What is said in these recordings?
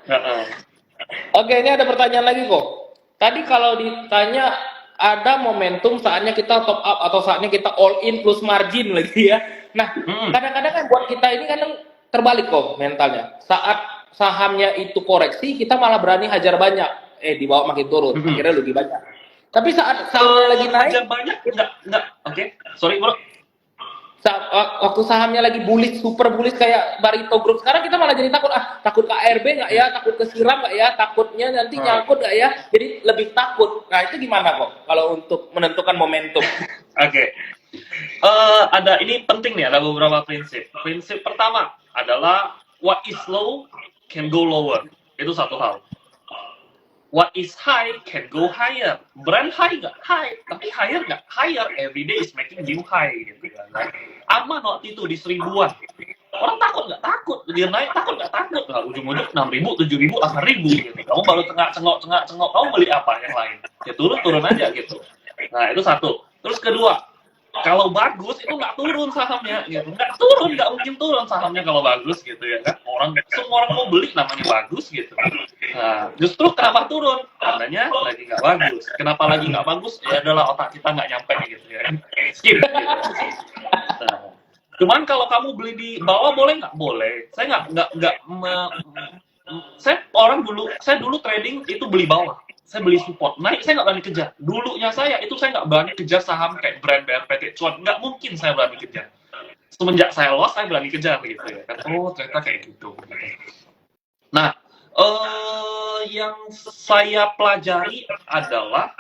Heeh. Oke, ini ada pertanyaan lagi kok. Tadi kalau ditanya ada momentum saatnya kita top up atau saatnya kita all in plus margin lagi ya. Nah, Mm-mm. kadang-kadang kan buat kita ini kadang terbalik kok mentalnya. Saat sahamnya itu koreksi, kita malah berani hajar banyak. Dibawa makin turun, Mm-mm. akhirnya lebih banyak. Tapi saat sahamnya lagi naik, Hajar banyak nggak. Oke, sorry bro. waktu sahamnya lagi bullish, super bullish kayak Barito Group, sekarang kita malah jadi takut, takut KRB nggak ya, takut kesiram nggak ya, takutnya nanti Hmm. nyangkut nggak ya, jadi lebih takut. Nah itu gimana kok kalau untuk menentukan momentum? Oke. Ada ini penting nih, ada beberapa prinsip. Prinsip pertama adalah what is low can go lower. Itu satu hal. What is high can go higher. Brand high nggak high, tapi higher nggak higher. Every day is making new high gitu kan. Aman waktu itu di 1000-an. Orang takut nggak takut, dia naik takut nggak takut. Nah, ujung-ujung 6.000, 7.000, 8.000 gitu. Kamu baru cengok, kamu beli apa yang lain? Ya turun aja gitu. Nah itu satu. Terus kedua, kalau bagus itu nggak turun sahamnya gitu, nggak mungkin turun sahamnya kalau bagus gitu ya kan, semua orang mau beli namanya bagus gitu. Nah justru kenapa turun, karenanya lagi nggak bagus. Kenapa lagi nggak bagus, ya adalah otak kita nggak nyampe gitu ya, skip gitu. Nah, cuman kalau kamu beli di bawah boleh nggak, boleh. Saya nggak saya dulu trading itu beli bawah, saya beli support, naik saya nggak berani kejar. Dulunya saya nggak berani kejar saham kayak brand BRPT cuan, nggak mungkin saya berani kejar. Semenjak saya loss saya berani kejar gitu ya kan. Oh ternyata kayak gitu. Nah yang saya pelajari adalah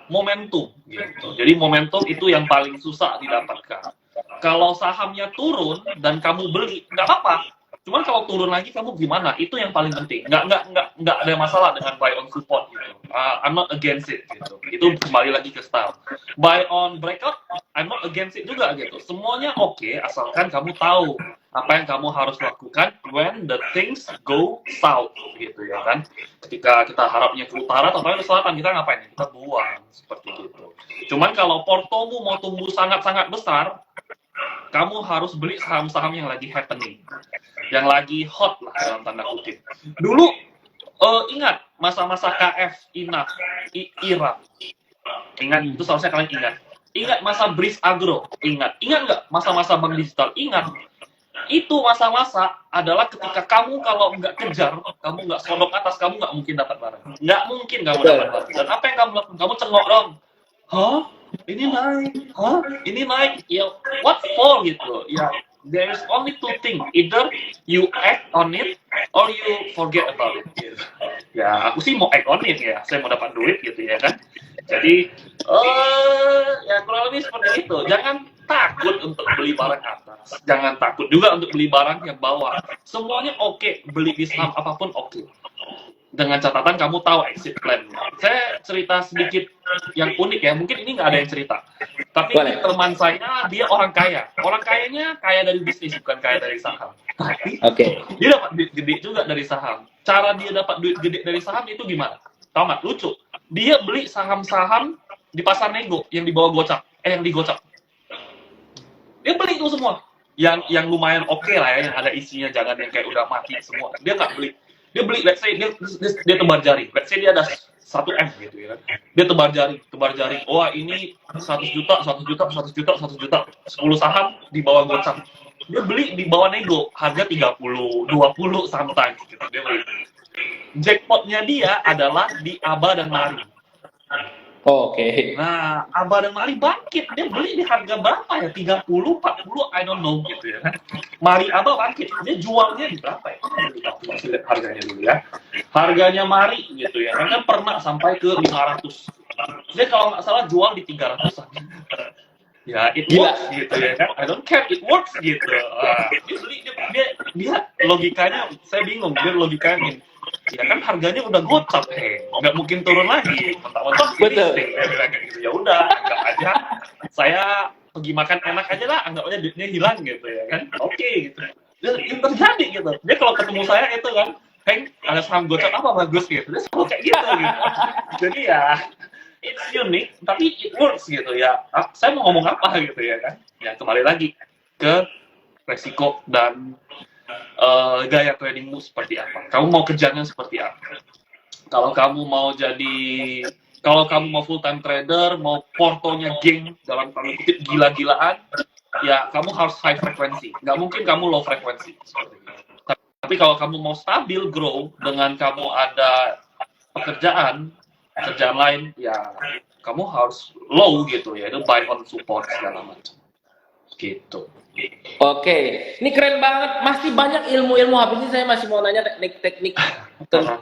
momentum gitu. Jadi momentum itu yang paling susah didapatkan. Kalau sahamnya turun dan kamu beli, nggak apa-apa. Cuman kalau turun lagi kamu gimana? Itu yang paling penting. Nggak ada masalah dengan buy on support gitu. I'm not against it gitu. Itu kembali lagi ke style. Buy on breakout, I'm not against it juga gitu. Semuanya oke, asalkan kamu tahu apa yang kamu harus lakukan when the things go south gitu ya kan. Ketika kita harapnya ke utara atau ke selatan, kita ngapain? Kita buang seperti itu. Cuman kalau portomu mau tumbuh sangat-sangat besar, kamu harus beli saham-saham yang lagi happening, yang lagi hot lah dalam tanda kutip. Dulu ingat masa-masa KF, INAF, IRA, ingat itu seharusnya kalian ingat. Ingat masa Bris Agro, ingat nggak masa-masa bank digital, ingat. Itu masa-masa adalah ketika kamu kalau nggak kejar, kamu nggak sodok atas, kamu nggak mungkin dapat barang. Nggak mungkin kamu dapat barang. Dan apa yang kamu lakukan? Kamu cengok dong. Hah? Ini naik. Hah? Ini naik. Ya, what for gitu. Ya, there is only two things. Either you act on it or you forget about it. Gitu. Ya, aku sih mau act on it ya. Saya mau dapat duit gitu ya kan. Jadi, ya kurang lebih seperti itu. Jangan takut untuk beli barang atas. Jangan takut juga untuk beli barang yang bawah. Semuanya oke. Beli di saham apapun oke. Dengan catatan kamu tahu exit plan. Saya cerita sedikit yang unik ya. Mungkin ini nggak ada yang cerita. Tapi teman saya, dia orang kaya. Orang kayanya kaya dari bisnis, bukan kaya dari saham. Tapi dia dapat duit gede juga dari saham. Cara dia dapat duit gede dari saham itu gimana? Tahu nggak? Lucu. Dia beli saham-saham di pasar nego yang dibawa gocap. Yang digocap. Dia beli itu semua. Yang lumayan oke lah ya, yang ada isinya, jangan yang kayak udah mati semua. Dia nggak beli. Dia beli, let's say dia tebar jari. Let's say dia ada 1M gitu ya. Dia tebar jari. Wah, ini 100 juta, 100 juta, 100 juta, 100 juta. 10 saham di bawah gocap. Dia beli di bawah nego, harga 30, 20 sometimes gitu. Dia beli. Jackpotnya dia adalah di Aba dan Mari. Nah, Aba dan Mari bangkit. Dia beli di harga berapa ya? 30, 40, I don't know gitu ya. Mari Aba bangkit. Dia jualnya di berapa ya? Masih lihat harganya dulu ya. Harganya Mari gitu ya. Kan pernah sampai ke 500. Dia kalau nggak salah jual di 300-an. Ya, it works gitu ya kan. I don't care, it works gitu. Dia beli, dia logikanya, saya bingung. Dia logikanya ya kan harganya udah gocap, nggak mungkin turun lagi, mentah-mentah listing, gitu. Ya udah, anggap aja saya pergi makan enak aja lah, anggap aja duitnya hilang gitu ya kan. Oke, gitu. Yang terjadi gitu. Dia kalau ketemu saya itu kan, ada saham gocap apa bagus gitu. Dia selalu kayak gitu. Jadi ya, it's unique, tapi it works gitu ya. Saya mau ngomong apa gitu ya kan. Ya kembali lagi ke resiko dan gaya tradingmu seperti apa. Kamu mau kejarnya seperti apa. Kalau kamu mau full time trader, mau portonya geng dalam tanda kutip gila-gilaan, ya kamu harus high frekuensi. Nggak mungkin kamu low frekuensi. Tapi kalau kamu mau stabil grow dengan kamu ada kerjaan lain, ya kamu harus low gitu ya, itu buy on support segala macam. Gitu. Oke, ini keren banget. Masih banyak ilmu-ilmu. Habis ini saya masih mau nanya teknik-teknik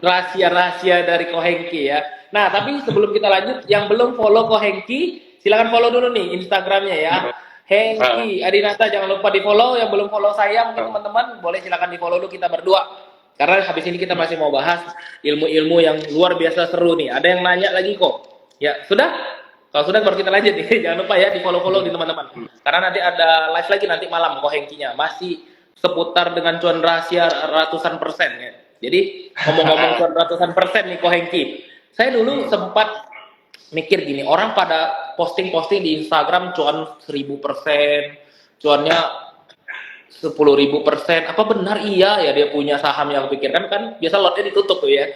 rahasia-rahasia dari Ko Hengki ya. Nah, tapi sebelum kita lanjut, yang belum follow Ko Hengki, silakan follow dulu nih Instagramnya ya. Hengki Adinata, jangan lupa di follow. Yang belum follow saya, mungkin teman-teman boleh silakan di follow dulu kita berdua. Karena habis ini kita masih mau bahas ilmu-ilmu yang luar biasa seru nih. Ada yang nanya lagi kok. Ya, sudah? Kalau sudah baru kita lanjut nih. Jangan lupa ya di follow-follow di teman-teman. Karena nanti ada live lagi nanti malam Ko Hengkinya. Masih seputar dengan cuan rahasia ratusan persen ya. Jadi ngomong-ngomong cuan ratusan persen nih Ko Hengki. Saya dulu sempat mikir gini, orang pada posting-posting di Instagram cuan 1000%, cuannya 10.000%. Apa benar iya ya dia punya saham yang pikirkan kan biasa lotnya ditutup tuh ya.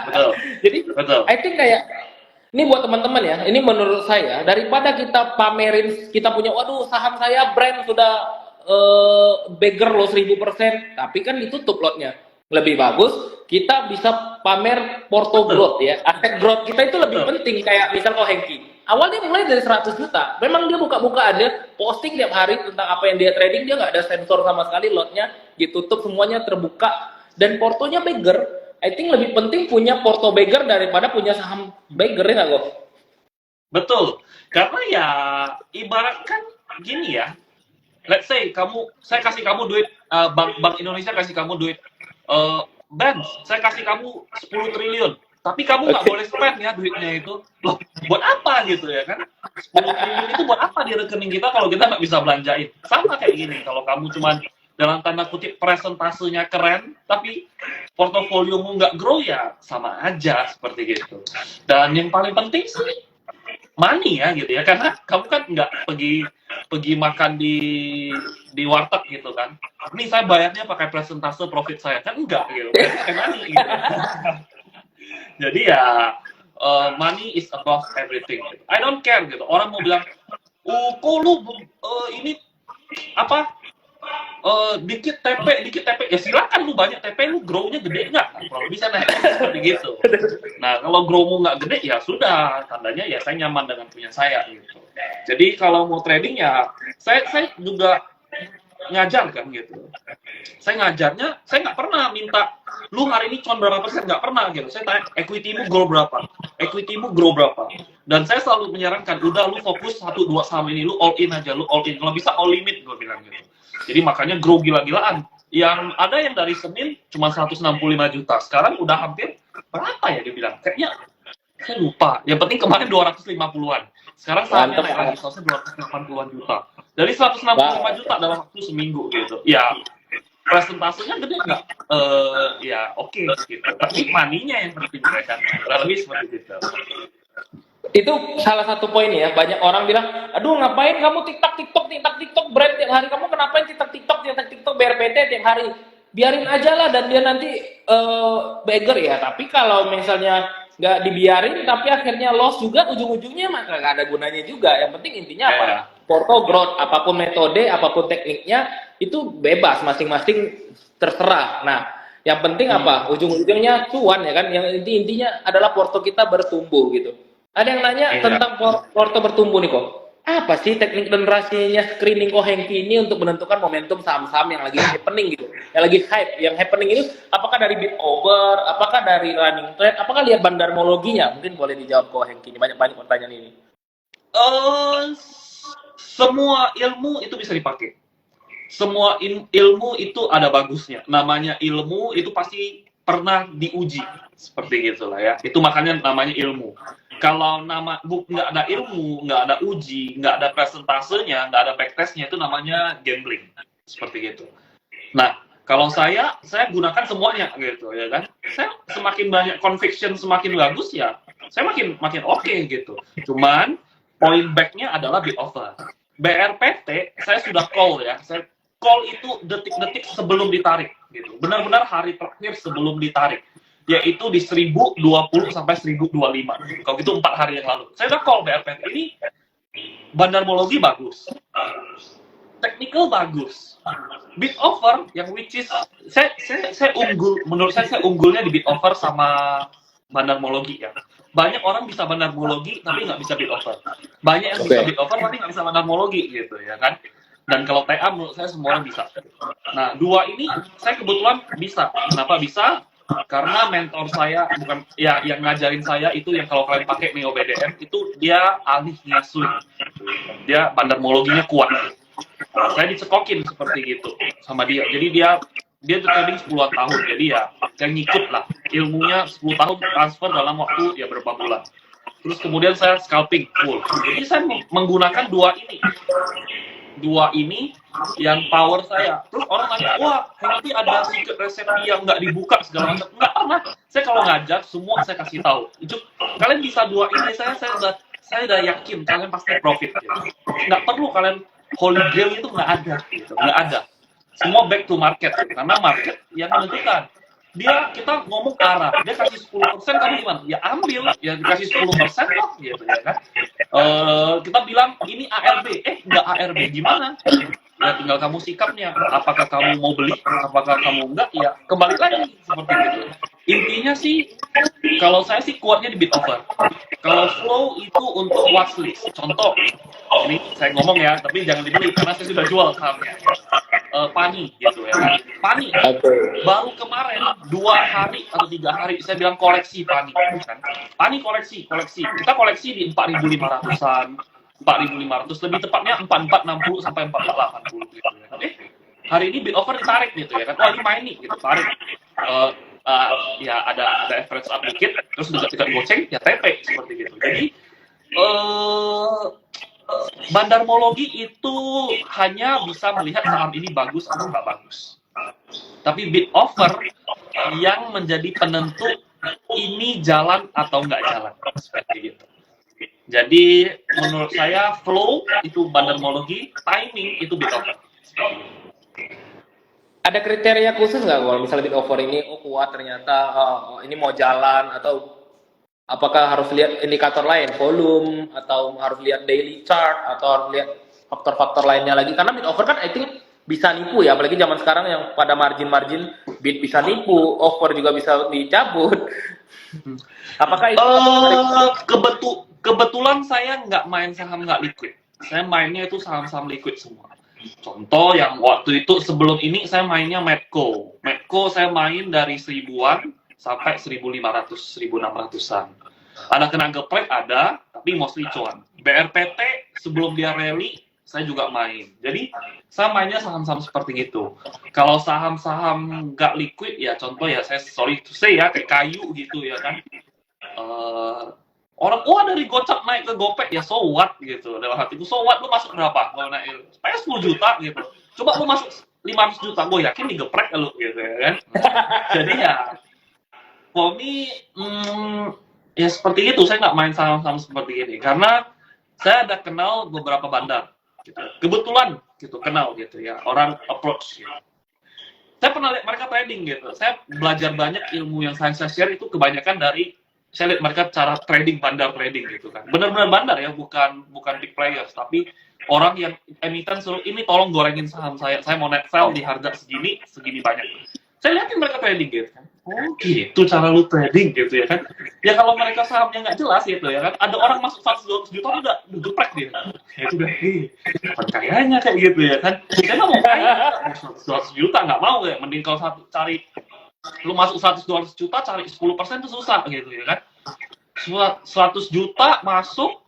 Betul. Jadi Betul. I think kayak ini buat teman-teman ya, ini menurut saya, daripada kita pamerin, kita punya, waduh saham saya brand sudah beggar loh 1000%, tapi kan ditutup lotnya. Lebih bagus, kita bisa pamer porto growth ya, aset growth kita itu lebih penting, kayak misal Ko Hengki. Awalnya mulai dari 100 juta, memang dia buka-buka ada, posting tiap hari tentang apa yang dia trading, dia nggak ada sensor sama sekali, lotnya ditutup, semuanya terbuka, dan portonya beggar. I think lebih penting punya porto beggar daripada punya saham beggar ya kok. Betul. Karena ya ibarat kan gini ya. Let's say saya kasih kamu duit, Bank Indonesia kasih kamu duit, Bang, saya kasih kamu 10 triliun. Tapi kamu nggak boleh spend ya duitnya itu. Loh, buat apa gitu ya kan? 10 triliun itu buat apa di rekening kita kalau kita nggak bisa belanjain? Sama kayak gini, kalau kamu cuman dalam tanda kutip presentasenya keren, tapi portofoliomu nggak grow ya sama aja seperti gitu. Dan yang paling penting sih money ya gitu ya, karena kamu kan nggak pergi makan di warteg gitu kan. Ini saya bayarnya pakai presentase profit saya kan enggak gitu, pakai money gitu. Jadi ya money is above everything. Gitu. I don't care gitu. Orang mau bilang, kok lu ini apa? Dikit TP, ya silakan lu banyak TP, lu grow-nya gede nggak? Kalau bisa naik seperti gitu. Nah kalau grow-mu nggak gede ya sudah, tandanya ya saya nyaman dengan punya saya gitu. Jadi kalau mau trading ya saya juga ngajar kan gitu. Saya ngajarnya, saya nggak pernah minta lu hari ini cuan berapa persen, nggak pernah gitu. Saya tanya equity-mu grow berapa, equity-mu grow berapa. Dan saya selalu menyarankan, udah lu fokus 1-2 saham ini, lu all in aja, lu all in. Kalau bisa all limit, gue bilang gitu. Jadi makanya grow gila-gilaan. Yang ada yang dari Senin cuma 165 juta. Sekarang udah hampir berapa ya dia bilang? Kayaknya saya lupa. Yang penting kemarin 250-an. Sekarang sahamnya naik lagi, soalnya 280-an juta. Dari 165 juta dalam waktu seminggu gitu. Ya, presentasenya gede nggak? Ya oke gitu. Tapi money-nya yang penting kan. Lebih seperti itu. Itu salah satu poin ya. Banyak orang bilang, aduh ngapain kamu TikTok brand tiap hari, kamu kenapa TikTok BRPT tiap hari? Biarin aja lah dan dia nanti beggar ya. Tapi kalau misalnya nggak dibiarin tapi akhirnya loss juga, ujung-ujungnya maka nggak ada gunanya juga. Yang penting intinya apa? Porto growth, apapun metode, apapun tekniknya itu bebas, masing-masing terserah. Nah, yang penting apa? Ujung-ujungnya cuan ya kan. Yang intinya adalah porto kita bertumbuh gitu. Ada yang nanya tentang porto bertumbuh nih kok. Apa sih teknik dan rahasianya screening Ko Hengki ini untuk menentukan momentum saham-saham yang lagi happening gitu, yang lagi hype, yang happening ini apakah dari bid over, apakah dari running trade, apakah lihat bandarmologinya? Mungkin boleh dijawab Ko Hengki ini, banyak pertanyaan ini. Semua ilmu itu bisa dipakai. Semua ilmu itu ada bagusnya. Namanya ilmu itu pasti pernah diuji seperti gitulah ya. Itu makanya namanya ilmu. Kalau nggak ada ilmu, nggak ada uji, nggak ada presentasenya, nggak ada backtestnya, itu namanya gambling seperti gitu. Nah, kalau saya gunakan semuanya gitu ya kan. Saya semakin banyak conviction, semakin bagus ya, saya makin oke gitu. Cuman point back-nya adalah bid offer. BRPT saya sudah call ya. Saya call itu detik-detik sebelum ditarik. benar-benar hari terakhir sebelum ditarik, yaitu di 1020 sampai 1025. Kalau gitu 4 hari yang lalu. Saya udah call BRPT, ini bandarmologi bagus, technical bagus, bid offer yang which is saya unggul, menurut saya unggulnya di bid offer sama bandarmologi ya. Banyak orang bisa bandarmologi tapi nggak bisa bid offer. Banyak yang bisa bid offer tapi nggak bisa bandarmologi gitu ya kan. Dan kalau TA menurut saya semua orang bisa. Nah, dua ini saya kebetulan bisa. Kenapa bisa? Karena mentor saya, bukan ya yang ngajarin saya itu, yang kalau kalian pakai Neo BDM itu dia ahlinya swing. Dia bandarmologinya kuat. Saya dicekokin seperti gitu sama dia. Jadi dia trading 10 tahun. Jadi ya saya ngikut lah. Ilmunya 10 tahun transfer dalam waktu ya berapa bulan. Terus kemudian saya scalping full. Jadi saya menggunakan dua ini yang power saya. Terus orang tanya, wah, nanti ada secret resepi yang nggak dibuka segala macam. Nggak pernah. Saya kalau ngajar, semua saya kasih tahu. Itu kalian bisa dua ini, saya udah yakin kalian pasti profit. Gitu. Nggak perlu kalian holy grail itu nggak ada, gitu. Nggak ada. Semua back to market, gitu. Karena market yang menentukan. Kita ngomong arah, dia kasih 10%, kamu gimana? Ya ambil, ya dikasih 10% loh, gitu ya kan. Kita bilang ini ARB, nggak ARB, gimana? Ya tinggal kamu sikapnya, apakah kamu mau beli, apakah kamu enggak, ya kembali lagi, seperti itu. Intinya sih, kalau saya sih kuatnya di bid offer. Kalau flow itu untuk watchlist, contoh, ini saya ngomong ya, tapi jangan dibeli, karena saya sudah jual sahamnya. Pani gitu ya kan. Pani baru kemarin 2 hari atau 3 hari saya bilang koleksi Pani kan. Pani koleksi kita koleksi di 4.500-an, 4.500, lebih tepatnya 4.460 sampai 4.480 gitu ya kan. Hari ini bid offer ditarik gitu ya kan. Wah, ini main nih gitu, tarik. Ya ada average up dikit, terus dekat goceng ya TP seperti gitu. Jadi bandarmologi itu hanya bisa melihat saham ini bagus atau nggak bagus. Tapi bid offer yang menjadi penentu ini jalan atau nggak jalan. Seperti itu. Jadi menurut saya flow itu bandarmologi, timing itu bid offer. Ada kriteria khusus nggak kalau misalnya bid offer ini kuat ternyata ini mau jalan, atau apakah harus lihat indikator lain, volume, atau harus lihat daily chart, atau harus lihat faktor-faktor lainnya lagi? Karena bid offer kan I think bisa nipu ya, apalagi zaman sekarang yang pada margin bid bisa nipu, offer juga bisa dicabut. Apakah itu kebetulan saya nggak main saham nggak liquid. Saya mainnya itu saham-saham liquid semua. Contoh yang waktu itu sebelum ini saya mainnya Medco. Medco saya main dari 1000-an sampai 1.500, 1.600-an. Ada kena geprek, ada, tapi mostly cuan. BRPT sebelum dia rally, saya juga main. Jadi, saya mainnya saham-saham seperti itu. Kalau saham-saham nggak liquid, ya contoh ya, saya sorry to say ya, kayak kayu gitu ya kan. Orang, dari gocap naik ke gopek, ya so what gitu. Dalam hatiku, so what, lu masuk berapa? Kalau naik, saya 10 juta gitu. Coba lu masuk 500 juta, gue yakin digeprek lu gitu ya kan. Jadi ya, Kami ya seperti itu, saya nggak main saham-saham seperti ini karena saya ada kenal beberapa bandar, gitu. Kebetulan gitu kenal gitu ya, orang approach. Gitu. Saya pernah lihat mereka trading gitu, saya belajar banyak ilmu yang saya share itu kebanyakan dari saya lihat mereka cara trading, bandar trading gitu kan, benar-benar bandar ya, bukan big players, tapi orang yang emiten suruh ini tolong gorengin saham saya mau net sell di harga segini banyak. Saya lihatin mereka trading gitu kan. Oh gitu cara lu trading gitu ya kan. Ya kalau mereka sahamnya nggak jelas gitu ya kan. Ada orang masuk 100-200 juta udah geprek dia. Ya itu udah, kapan kayanya kayak gitu ya kan. Saya nggak mau kaya, 100-200 juta nggak mau ya. Mending kalau cari, lu masuk 100-200 juta cari 10% itu susah gitu ya kan. 100 juta masuk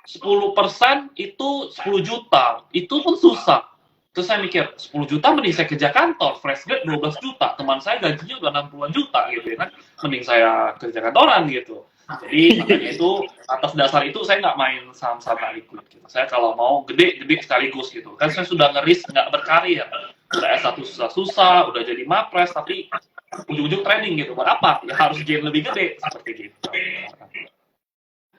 10% itu 10 juta. Itu pun susah. Terus saya mikir, 10 juta mending saya kerja kantor, fresh grade 12 juta, teman saya gajinya udah 60-an juta gitu ya kan, mending saya kerja kantoran gitu. Jadi makanya itu, atas dasar itu saya nggak main saham-saham liquid gitu. Saya kalau mau gede sekaligus gitu. Kan saya sudah ngeris nggak berkarir, udah S1 susah-susah, udah jadi mapres, tapi ujung-ujung trading gitu. Buat apa? Ya harus gain lebih gede, seperti gitu.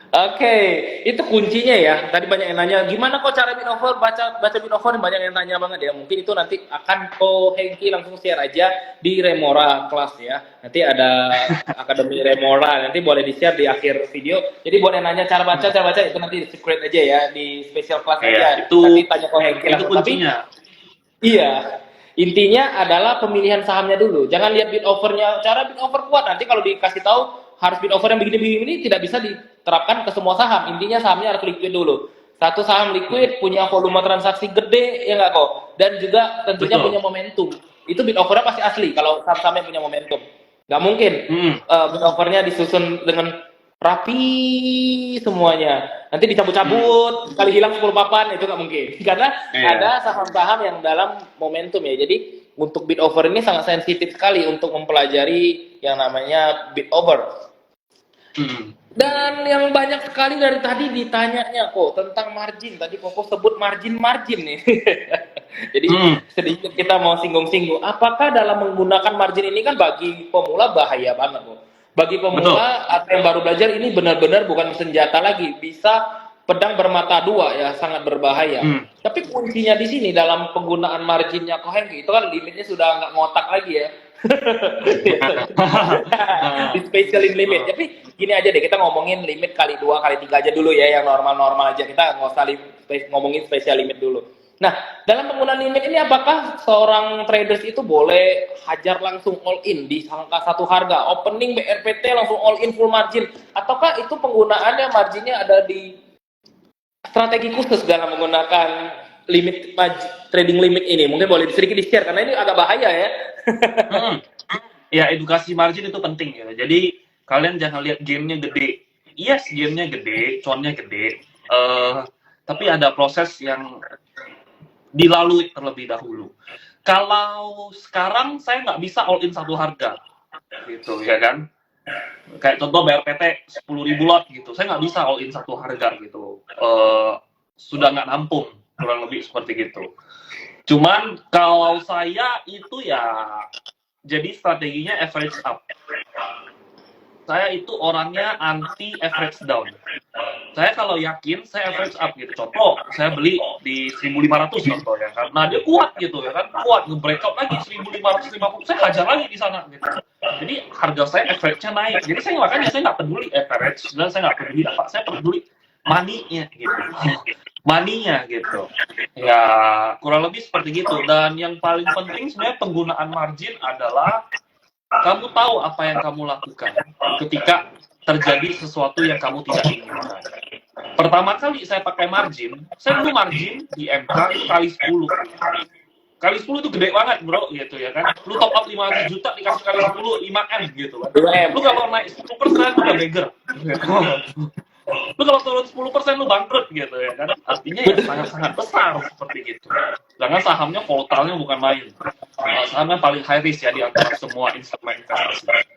Oke, itu kuncinya ya. Tadi banyak yang nanya, gimana kok cara bid over, baca baca bid over, banyak yang nanya banget ya. Mungkin itu nanti akan Ko Hengki langsung share aja di Remora kelas ya. Nanti ada Akademi Remora, nanti boleh di-share di akhir video. Jadi boleh nanya cara baca itu nanti di secret aja ya, di special class Ya, aja. Nanti tanya Ko Hengki itu langsung. Tapi kuncinya. iya, intinya adalah pemilihan sahamnya dulu. Jangan lihat bid overnya. Cara bid over kuat nanti kalau dikasih tahu harus bid over yang begini-begini tidak bisa diterapkan ke semua saham. Intinya sahamnya harus liquid dulu. Satu saham liquid punya volume transaksi gede ya nggak kok. Dan juga tentunya Betul. punya momentum. Itu bid overnya pasti asli kalau saham-sahamnya punya momentum. Nggak mungkin Hmm. bid overnya disusun dengan rapi semuanya. Nanti dicabut-cabut, sekali hilang 10 papan, itu nggak mungkin. Karena Iya. ada saham-saham yang dalam momentum ya. Jadi untuk bid over ini sangat sensitif sekali untuk mempelajari yang namanya bid over. Hmm. Dan yang banyak sekali dari tadi ditanyanya kok tentang margin. Tadi Koko sebut margin nih. Jadi sedikit kita mau singgung-singgung. Apakah dalam menggunakan margin ini kan bagi pemula bahaya banget kok. Bagi pemula atau yang baru belajar ini benar-benar bukan senjata lagi. Bisa pedang bermata dua ya, sangat berbahaya. Tapi kuncinya di sini dalam penggunaan marginnya Ko Hengki itu kan limitnya sudah nggak ngotak lagi ya. Di specialin limit. Tapi gini aja deh, kita ngomongin limit kali 2 kali 3 aja dulu ya, yang normal-normal aja. Kita nggak usah ngomongin special limit dulu. Nah, dalam penggunaan limit ini apakah seorang traders itu boleh hajar langsung all in di angka satu harga, opening BRPT langsung all in full margin, ataukah itu penggunaannya marginnya ada di strategi khusus dalam menggunakan limit trading limit ini? Mungkin boleh sedikit di-share karena ini agak bahaya ya. Ya, edukasi margin itu penting ya. Jadi kalian jangan lihat gamenya gede. Yes, gamenya gede, cuannya gede. Tapi ada proses yang dilalui terlebih dahulu. Kalau sekarang saya nggak bisa all in satu harga, gitu ya kan? Kayak contoh BRPT 10.000 lot gitu, saya nggak bisa all in satu harga gitu. Sudah nggak nampung, kurang lebih seperti gitu. Cuman kalau saya itu ya jadi strateginya average up. Saya itu orangnya anti average down. Saya kalau yakin, saya average up gitu. Contoh, saya beli di 1.500 contoh ya, karena dia kuat gitu ya kan, kuat nge-breakout lagi 1.550, saya hajar lagi di sana gitu. Jadi harga saya average-nya naik. Jadi saya makanya saya nggak peduli average dan saya nggak peduli apa, saya peduli money-nya gitu. Money-nya gitu. Ya kurang lebih seperti gitu. Dan yang paling penting sebenarnya penggunaan margin adalah kamu tahu apa yang kamu lakukan ketika terjadi sesuatu yang kamu tidak inginkan. Pertama kali saya pakai margin, saya dulu margin di MK itu kali 10. Kali 10 itu gede banget bro, gitu ya kan. Lu top up 500 juta dikasih kali 10, 5M gitu kan. Lu kalau naik 10% lu udah beggar. Lu kalau turun 10% lu bangkrut gitu ya kan. Artinya ya sangat-sangat besar seperti itu. Sedangkan sahamnya volatilnya bukan main. Sahamnya paling high risk ya di antara semua instrumen investasi.